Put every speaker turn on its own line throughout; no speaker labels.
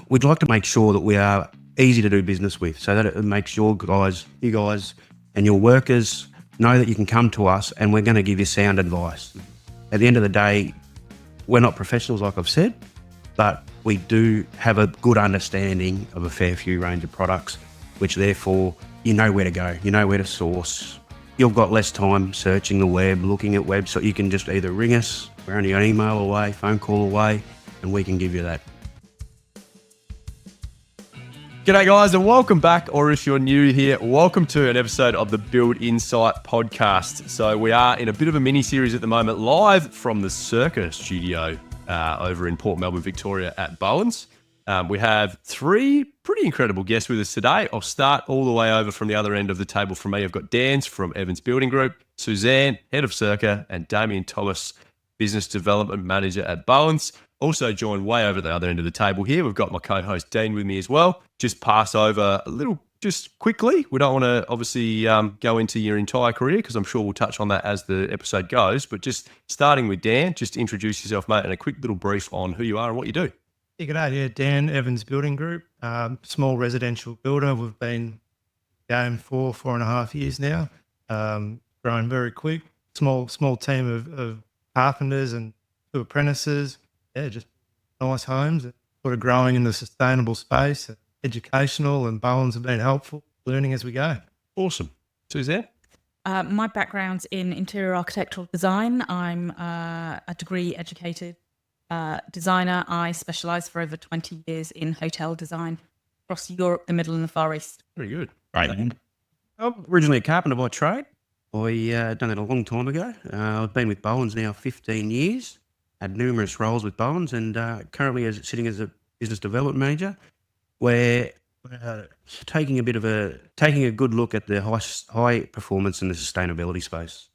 we'd like to make sure that we are easy to do business with, so that it makes you guys and your workers know that you can come to us and we're going to give you sound advice. At the end of the day, we're not professionals, like I've said, but we do have a good understanding of a fair few range of products, which therefore you know where to go, you know where to source. You've got less time searching the web, looking at web, so you can just either ring us, we're only an email away, phone call away, and we can give you that.
G'day guys, and welcome back, or if you're new here, welcome to an episode of the Build Insite Podcast. So we are in a bit of a mini-series at the moment, live from the Circa Studio over in Port Melbourne, Victoria at Bowens. We have three pretty incredible guests with us today. I'll start all the way over from the other end of the table from me. I've got Dan from Evans Building Group, Suzanne, Head of Circa, and Damien Thomas, Business Development Manager at Bowens. Also joined way over the other end of the table here, we've got my co-host Dean with me as well. Just pass over a little, just quickly. We don't want to obviously go into your entire career because I'm sure we'll touch on that as the episode goes. But just starting with Dan, just introduce yourself, mate, and a quick little brief on who you are and what you do.
Yeah, g'day. Yeah, Dan, Evans Building Group, small residential builder. We've been going for 4.5 years now, growing very quick. Small team of carpenters and 2 apprentices. Yeah, just nice homes, sort of growing in the sustainable space, educational, and Bowens have been helpful, learning as we go.
Awesome. Suzanne?
My background's in interior architectural design. I'm a degree educated designer. I specialise for over 20 years in hotel design across Europe, the Middle and the Far East.
Very good.
Right. I'm originally a carpenter by trade. I done it a long time ago. I've been with Bowens now 15 years. Had numerous roles with Bowens, and currently sitting as a business development manager, where taking a good look at the high performance and the sustainability space.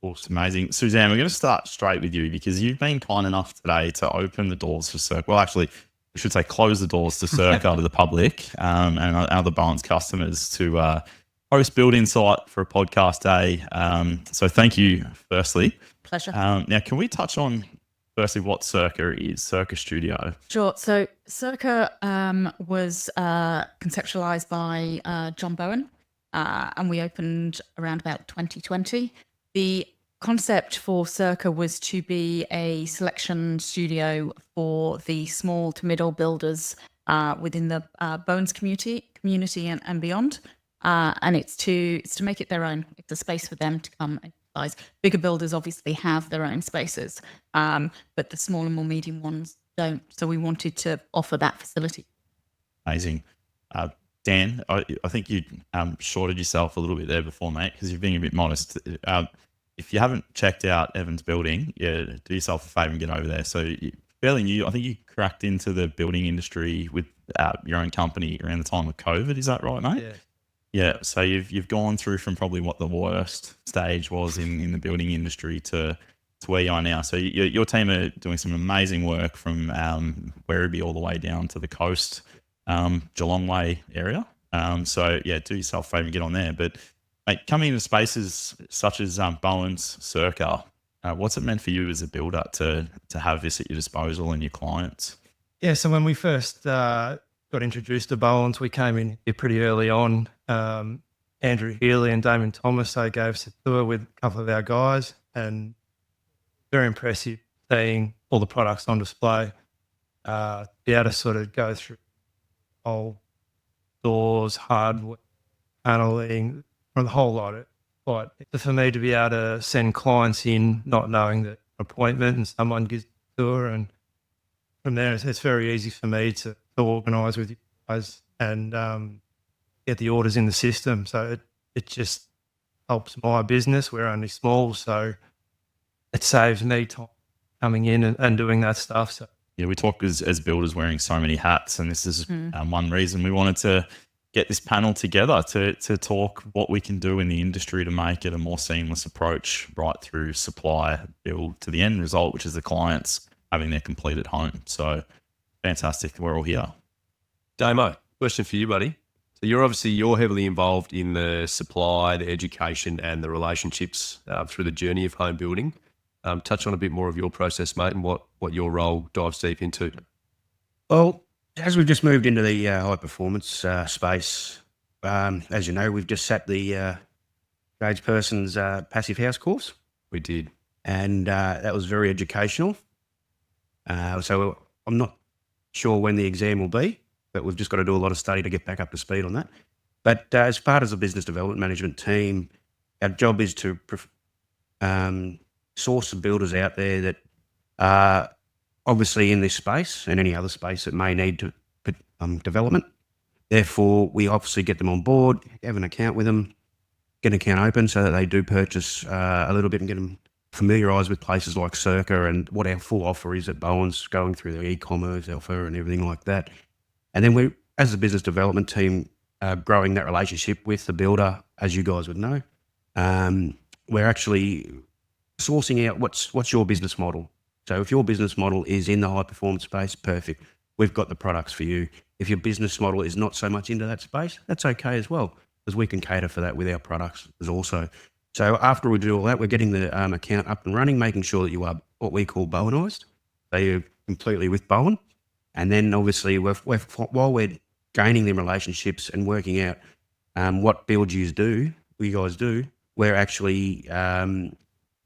Awesome, amazing. Suzanne, we're going to start straight with you because you've been kind enough today to open the doors for Circa. Well, actually, we should say close the doors to Circa to the public and other Bowens customers to host Build Insight for a podcast day. So thank you, firstly.
Pleasure.
Now, can we touch on, firstly, what Circa is, Circa Studio?
Sure. So Circa was conceptualised by John Bowen, and we opened around about 2020. The concept for Circa was to be a selection studio for the small to middle builders within the Bowens community and beyond. And it's to make it their own. It's a space for them to come and utilize. Bigger builders obviously have their own spaces, but the small and more medium ones don't. So we wanted to offer that facility.
Amazing. Dan, I think you shorted yourself a little bit there before, mate, because you're being a bit modest. If you haven't checked out Evans Building, yeah, do yourself a favour and get over there. So you're fairly new. I think you cracked into the building industry with your own company around the time of COVID. Is that right, mate?
Yeah.
Yeah, so you've gone through from probably what the worst stage was in the building industry to where you are now. So your team are doing some amazing work from Werribee all the way down to the coast, Geelong Way area. So yeah, do yourself a favour and get on there. But mate, coming into spaces such as Bowens, Circa, what's it meant for you as a builder to have this at your disposal and your clients?
Yeah, so when we first got introduced to Bowens, we came in here pretty early on. Andrew Healy and Damien Thomas, they gave us a tour with a couple of our guys, and very impressive seeing all the products on display. Be able to sort of go through whole doors, hardware, paneling, from the whole lot. But for me to be able to send clients in not knowing the appointment and someone gives a tour, and from there it's very easy for me to organise with you guys and get the orders in the system. So it just helps my business. We're only small, so it saves me time coming in and doing that stuff. So
yeah, we talk as builders wearing so many hats, and this is one reason we wanted to get this panel together to talk what we can do in the industry to make it a more seamless approach right through supply, build to the end result, which is the clients having their completed home. So fantastic. We're all here.
Damo, question for you, buddy. So you're heavily involved in the supply, the education, and the relationships through the journey of home building. Touch on a bit more of your process, mate, and what your role dives deep into.
Well, As we've just moved into the high performance space, as you know, we've just sat the tradesperson's passive house course,
We did.
and that was very educational. So I'm not sure when the exam will be, but we've just got to do a lot of study to get back up to speed on that. But as part of the business development management team, our job is to source the builders out there that are obviously in this space and any other space that may need to development. Therefore, we obviously get them on board, have an account with them, get an account open so that they do purchase a little bit and get them familiarised with places like Circa and what our full offer is at Bowens, going through the e-commerce offer and everything like that. And then we, as a business development team, growing that relationship with the builder, as you guys would know. We're actually sourcing out what's your business model. So if your business model is in the high performance space, perfect. We've got the products for you. If your business model is not so much into that space, that's okay as well, because we can cater for that with our products as also. So after we do all that, we're getting the account up and running, making sure that you are what we call Bowenized. So you're completely with Bowen. And then obviously while we're gaining them relationships and working out what build you guys do, we're actually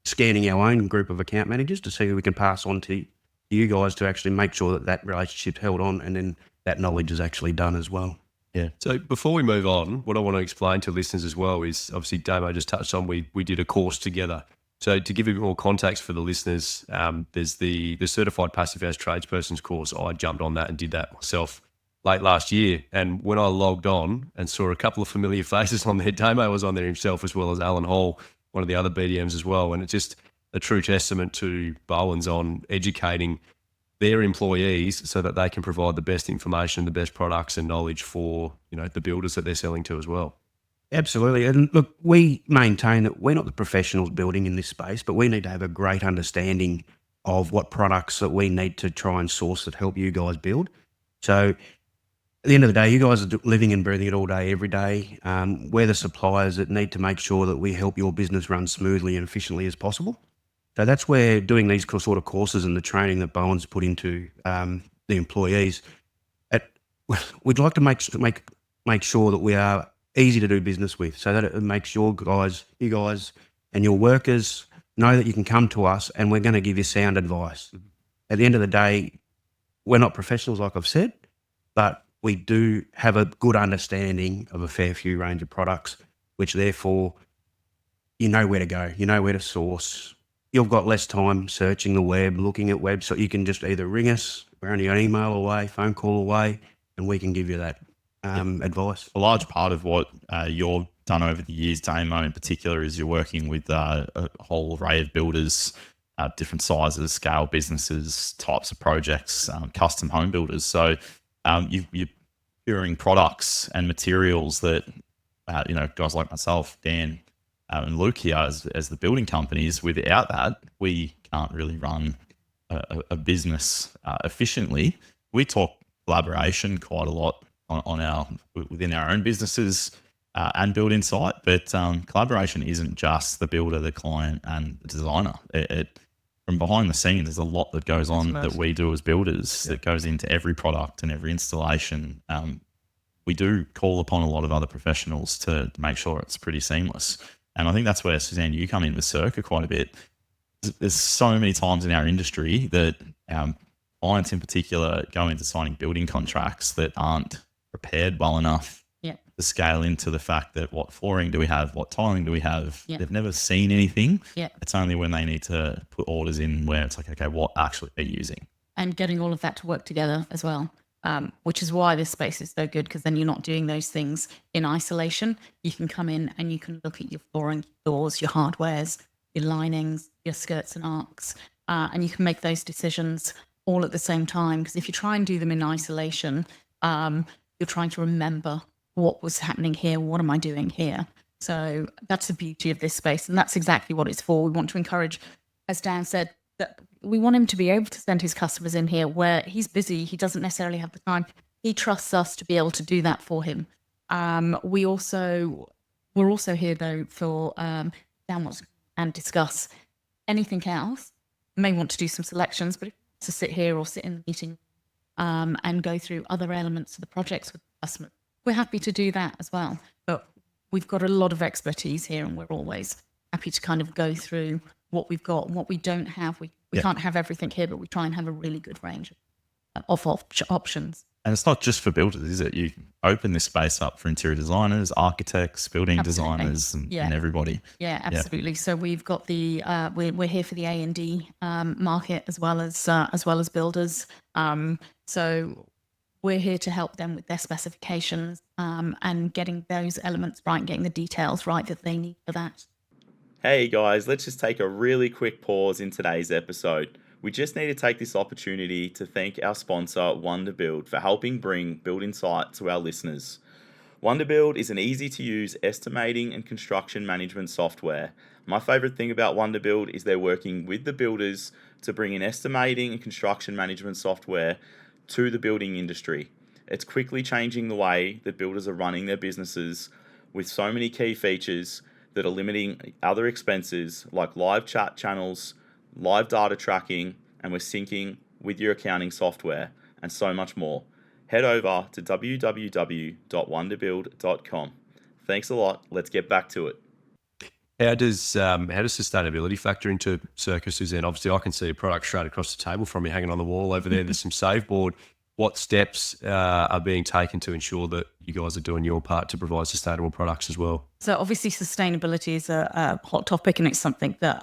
scanning our own group of account managers to see who we can pass on to you guys to actually make sure that that relationship's held on and then that knowledge is actually done as well.
Yeah. So before we move on, what I want to explain to listeners as well is obviously Damo just touched on we did a course together. So to give a bit more context for the listeners, there's the Certified Passive House Tradesperson's course. I jumped on that and did that myself late last year. And when I logged on and saw a couple of familiar faces on there, Damo was on there himself as well as Alan Hall, one of the other BDMs as well. And it's just a true testament to Bowens on educating their employees so that they can provide the best information, the best products and knowledge for, the builders that they're selling to as well.
Absolutely. And look, we maintain that we're not the professionals building in this space, but we need to have a great understanding of what products that we need to try and source that help you guys build. So at the end of the day, you guys are living and breathing it all day, every day. We're the suppliers that need to make sure that we help your business run smoothly and efficiently as possible. So that's where doing these sort of courses and the training that Bowens put into the employees. We'd like to make sure that we are easy to do business with, so that it makes you guys and your workers know that you can come to us and we're going to give you sound advice. At the end of the day, we're not professionals, like I've said, but we do have a good understanding of a fair few range of products, which therefore you know where to go, you know where to source. You've got less time searching the web, looking at web, so you can just either ring us, we're only an email away, phone call away, and we can give you that advice.
A large part of what you've done over the years, Damo in particular, is you're working with a whole array of builders, different sizes, scale businesses, types of projects, custom home builders. So you're procuring products and materials that, guys like myself, Dan, and Luke here as the building companies. Without that, we can't really run a business efficiently. We talk collaboration quite a lot within our own businesses and Build Insite, but collaboration isn't just the builder, the client, and the designer. From behind the scenes, there's a lot that goes on that we do as builders that goes into every product and every installation. We do call upon a lot of other professionals to make sure it's pretty seamless. And I think that's where, Suzanne, you come in with Circa quite a bit. There's so many times in our industry that clients in particular go into signing building contracts that aren't prepared well enough to scale into the fact that what flooring do we have, what tiling do we have. They've never seen anything. It's only when they need to put orders in where it's like, okay, what actually are you using? And
getting all of that to work together as well. Which is why this space is so good, because then you're not doing those things in isolation. You can come in and you can look at your flooring, doors, your hardwares, your linings, your skirts and arcs, and you can make those decisions all at the same time. Because if you try and do them in isolation, you're trying to remember what was happening here, what am I doing here? So that's the beauty of this space, and that's exactly what it's for. We want to encourage, as Dan said, that we want him to be able to send his customers in here where he's busy, he doesn't necessarily have the time. He trusts us to be able to do that for him. We're also here though for Dan wants and discuss anything else. May want to do some selections, but if to sit here or sit in the meeting, and go through other elements of the projects with the customer. We're happy to do that as well. But we've got a lot of expertise here, and we're always happy to kind of go through what we've got and what we don't have. We can't have everything here, but we try and have a really good range of options.
And it's not just for builders, is it? You open this space up for interior designers, architects, building designers, and everybody.
Yeah, absolutely. So we've got the we're here for the A&D market as well as builders. So we're here to help them with their specifications and getting those elements right, getting the details right that they need for that.
Hey guys, let's just take a really quick pause in today's episode. We just need to take this opportunity to thank our sponsor, Wonderbuild, for helping bring Build Insite to our listeners. Wonderbuild is an easy-to-use estimating and construction management software. My favourite thing about Wonderbuild is they're working with the builders to bring in estimating and construction management software to the building industry. It's quickly changing the way that builders are running their businesses with so many key features that are limiting other expenses like live chat channels, live data tracking, and we're syncing with your accounting software, and so much more. Head over to www.wonderbuild.com. Thanks a lot. Let's get back to it.
How does sustainability factor into Circa, Suzanne? Obviously, I can see a product straight across the table from you hanging on the wall over there. There's some saveboard. What steps are being taken to ensure that you guys are doing your part to provide sustainable products as well?
So obviously sustainability is a hot topic, and it's something that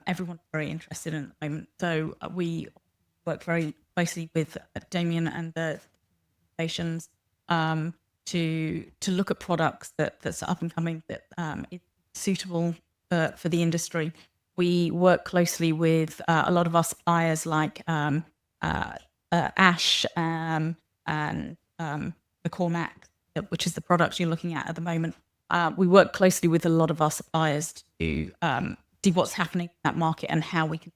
everyone's very interested in at the moment. So we work very closely with Damien and the innovations to look at products that's up and coming that is suitable for the industry. We work closely with a lot of our suppliers like Ash and McCormack, which is the product you're looking at the moment. We work closely with a lot of our suppliers to see what's happening in that market and how we can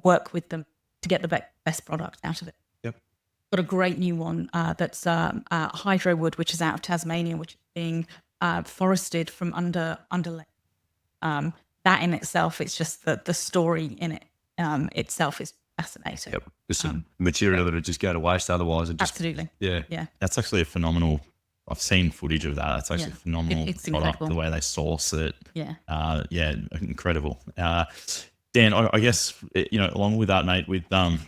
work with them to get the best product out of it.
Yep.
Got a great new one that's hydro wood, which is out of Tasmania, which is being forested from under lake. That in itself, it's just the story in it itself is fascinating.
Yep. There's some material that would just go to waste otherwise.
Absolutely.
Yeah.
That's actually a phenomenal. I've seen footage of that. That's actually a phenomenal
It's
product.
incredible.
The way they source it.
Yeah.
Incredible. Dan, I guess along with that, mate. With sorry,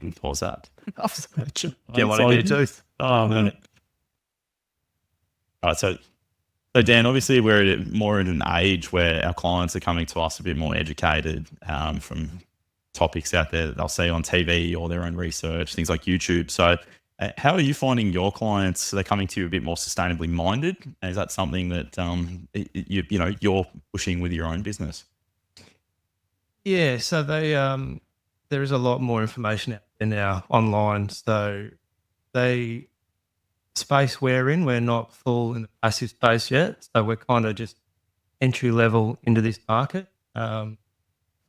what was that?
Get one in your tooth.
Oh man. All right, so Dan, obviously we're more in an age where our clients are coming to us a bit more educated from topics out there that they'll see on TV or their own research, things like YouTube. So how are you finding your clients? Are they coming to you a bit more sustainably minded? And is that something that you're pushing with your own business?
Yeah, so there is a lot more information out there now online. So the space we're in, we're not full in the passive space yet. So we're kind of just entry level into this market. So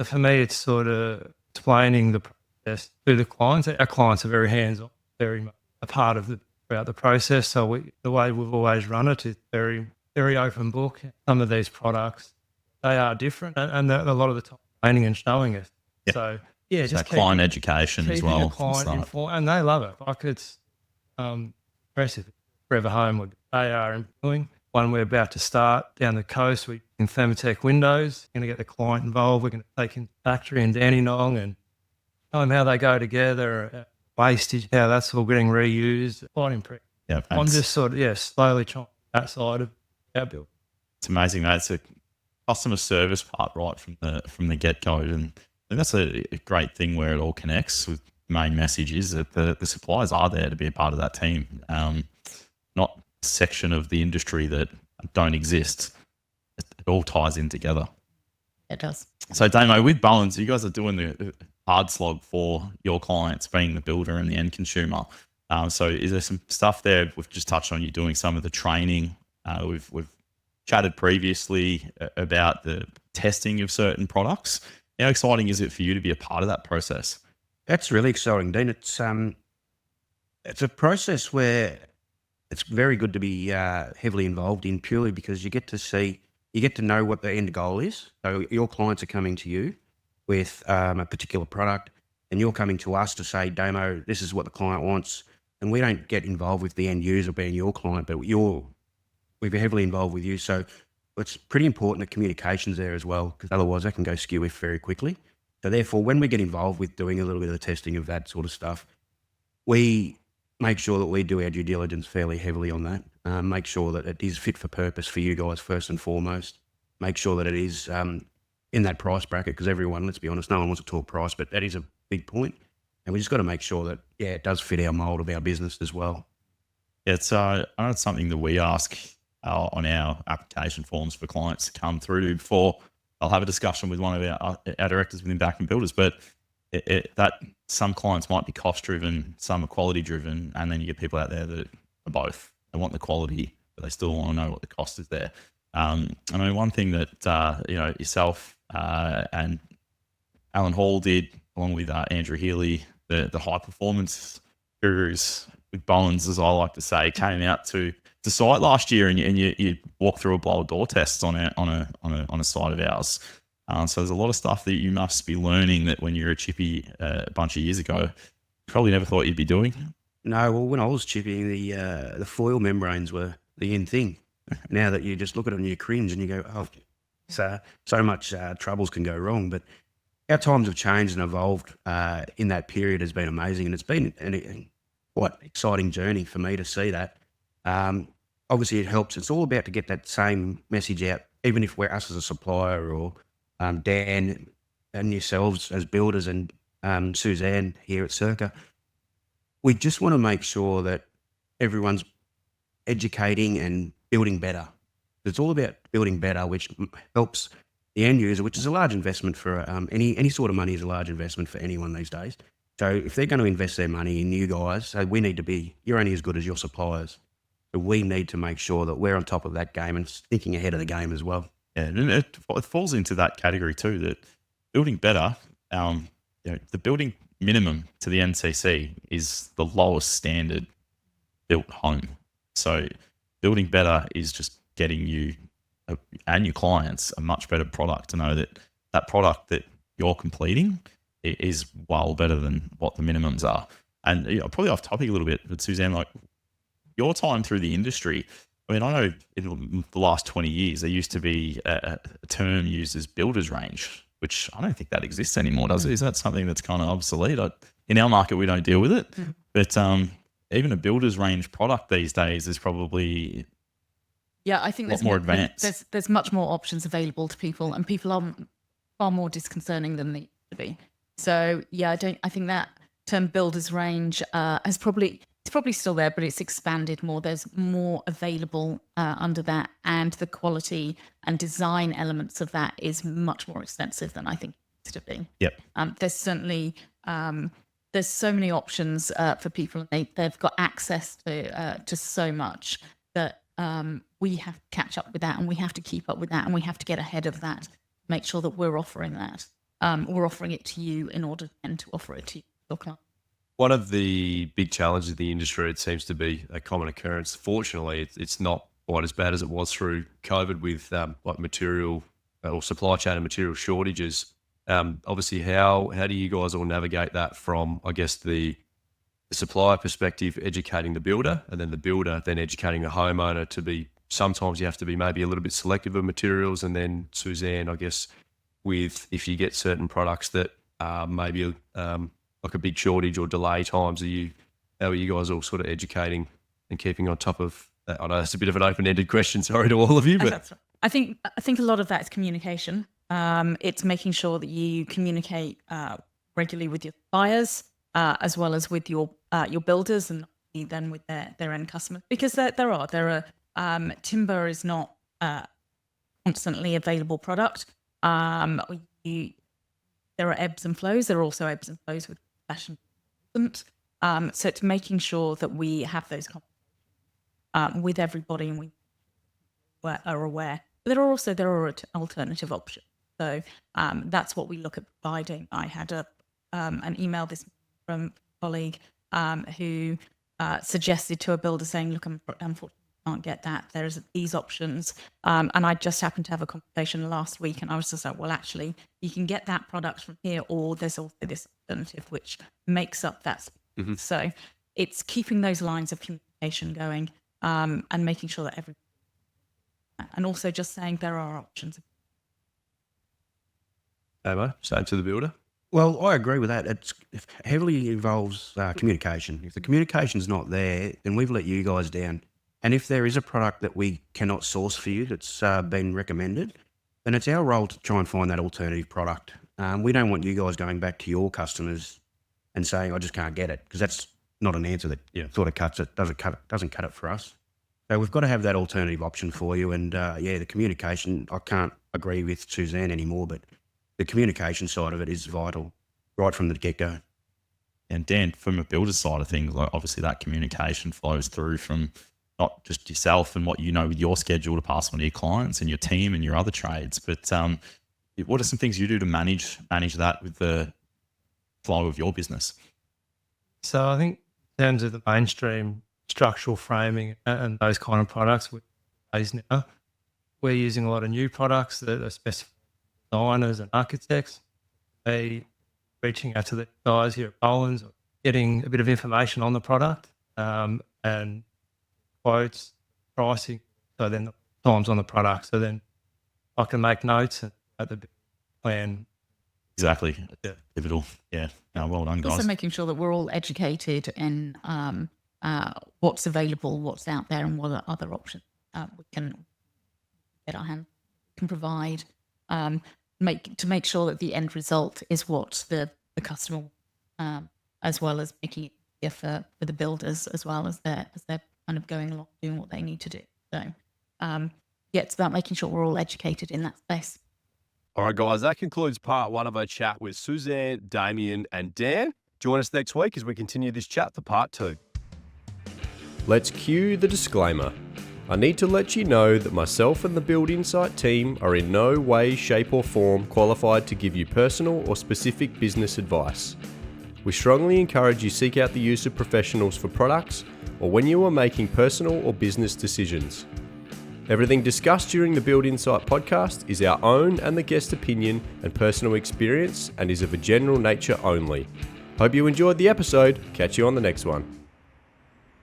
for me, it's sort of explaining the process to the clients. Our clients are very hands-on, very much a part of throughout the process. So the way we've always run it is very, very open book. Some of these products, they are different, and a lot of the time training and showing us.
Yep.
So yeah, just
client education as well.
The client informed, and they love it. Like it's impressive. Forever Home, they are employing. One we're about to start down the coast. We in Thermotech Windows. Going to get the client involved. We're going to take in the factory in Dandenong and show them how they go together. Wastage, how that's all getting reused. Quite impressed.
Yeah,
I'm just sort of slowly trying that side of our build.
It's amazing, mate. It's a customer service part right from the get go, and I think that's a great thing where it all connects. With the main message is that the suppliers are there to be a part of that team, not a section of the industry that don't exist. It all ties in together.
It does.
So, Damo, with Bowens, you guys are doing the hard slog for your clients, being the builder and the end consumer. So is there some stuff there? We've just touched on you doing some of the training. We've chatted previously about the testing of certain products. How exciting is it for you to be a part of that process?
That's really exciting, Dean. It's a process where it's very good to be heavily involved in, purely because you get to know what the end goal is. So your clients are coming to you with a particular product, and you're coming to us to say, Damo, this is what the client wants, and we don't get involved with the end user being your client, but we're heavily involved with you. So it's pretty important that communication's there as well, because otherwise that can go skew if very quickly. So therefore, when we get involved with doing a little bit of the testing of that sort of stuff, we make sure that we do our due diligence fairly heavily on that. Make sure that it is fit for purpose for you guys first and foremost. Make sure that it is in that price bracket, because everyone, let's be honest, no one wants to talk price, but that is a big point. And we just got to make sure that, it does fit our mould of our business as well.
Yeah, I know it's something that we ask on our application forms for clients to come through before I'll have a discussion with one of our directors within Backman Builders, but that some clients might be cost driven, some are quality driven, and then you get people out there that are both. They want the quality, but they still want to know what the cost is there. I mean, one thing that yourself and Alan Hall did, along with Andrew Healy, the high performance gurus with Bowens, as I like to say, came out to site last year, and you walk through a blower door test on a site of ours. So there's a lot of stuff that you must be learning that when you're a chippy a bunch of years ago, you probably never thought you'd be doing.
No, well, when I was chipping, the foil membranes were the in thing. Now that you just look at it and you cringe and you go, oh, so much troubles can go wrong. But our times have changed and evolved in that period has been amazing, and it's been a quite exciting journey for me to see that. Obviously, it helps. It's all about to get that same message out, even if we're us as a supplier or Dan and yourselves as builders and Suzanne here at Circa. We just want to make sure that everyone's educating and building better. It's all about building better, which helps the end user, which is a large investment for any sort of money is a large investment for anyone these days. So if they're going to invest their money in you guys, so we need to be, you're only as good as your suppliers. So we need to make sure that we're on top of that game and thinking ahead of the game as well.
Yeah, and it falls into that category too, that building better, the building minimum to the NCC is the lowest standard built home. So building better is just getting you and your clients a much better product, to know that that product that you're completing is well better than what the minimums are. And probably off topic a little bit, but Suzanne, like your time through the industry, I mean, I know in the last 20 years, there used to be a term used as builder's range, which I don't think that exists anymore, does it? Is that something that's kind of obsolete? In our market, we don't deal with it. But even a builder's range product these days is probably
I think
a lot more advanced.
There's much more options available to people, and people are far more disconcerting than they used to be. So I think that term builder's range it's probably still there, but it's expanded more. There's more available under that, and the quality and design elements of that is much more extensive than I think it used to be.
Yep.
There's certainly there's so many options for people, and they've got access to so much that we have to catch up with that, and we have to keep up with that, and we have to get ahead of that, make sure that we're offering that. We're offering it to you in order then to offer it to your client.
One of the big challenges of the industry, it seems to be a common occurrence. Fortunately, it's not quite as bad as it was through COVID with like material or supply chain and material shortages. Obviously, how do you guys all navigate that from, I guess, the supplier perspective, educating the builder, and then the builder then educating the homeowner to be, sometimes you have to be maybe a little bit selective of materials, and then Suzanne, I guess, with if you get certain products that are maybe like a big shortage or delay times, how are you guys all sort of educating and keeping on top of that? I know that's a bit of an open-ended question, sorry to all of you, but
That's right. I think a lot of that is communication. It's making sure that you communicate regularly with your buyers, as well as with your builders, and then with their end customers, because there are timber is not constantly available product. There are ebbs and flows. There are also ebbs and flows with fashion. So it's making sure that we have those conversations with everybody, and we are aware. But there are alternative options. So that's what we look at providing. I had an email this from a colleague who suggested to a builder saying, look, unfortunately, can't get that. There's these options. And I just happened to have a conversation last week, and I was just like, well, actually, you can get that product from here, or there's also this alternative which makes up that. So it's keeping those lines of communication going, and making sure that and also just saying there are options.
Amo, same to the builder.
Well, I agree with that. It heavily involves communication. If the communication's not there, then we've let you guys down. And if there is a product that we cannot source for you that's been recommended, then it's our role to try and find that alternative product. We don't want you guys going back to your customers and saying, I just can't get it, because that's not an answer that sort of cuts it, doesn't cut it for us. So we've got to have that alternative option for you. And the communication, I can't agree with Suzanne anymore, but the communication side of it is vital right from the get-go.
And Dan, from a builder's side of things, like obviously that communication flows through from not just yourself and what you know with your schedule to pass on to your clients and your team and your other trades, but what are some things you do to manage that with the flow of your business?
So I think in terms of the mainstream structural framing and those kind of products, now we're using a lot of new products that are specific designers and architects. They reaching out to the guys here at Bowens, getting a bit of information on the product, and quotes, pricing, so then the times on the product. So then I can make notes and at the plan.
Exactly. Yeah. Pivotal. Yeah. No, well done, guys.
Also making sure that we're all educated in what's available, what's out there, and what are other options we can get our hand can provide. To make sure that the end result is what the customer, as well as making it easier for the builders as well as they're kind of going along doing what they need to do. So it's about making sure we're all educated in that space.
All right, guys, that concludes part one of our chat with Suzanne, Damien, and Dan. Join us next week as we continue this chat for part two. Let's cue the disclaimer. I need to let you know that myself and the Build Insite team are in no way, shape or form qualified to give you personal or specific business advice. We strongly encourage you seek out the use of professionals for products or when you are making personal or business decisions. Everything discussed during the Build Insite podcast is our own and the guest opinion and personal experience and is of a general nature only. Hope you enjoyed the episode. Catch you on the next one.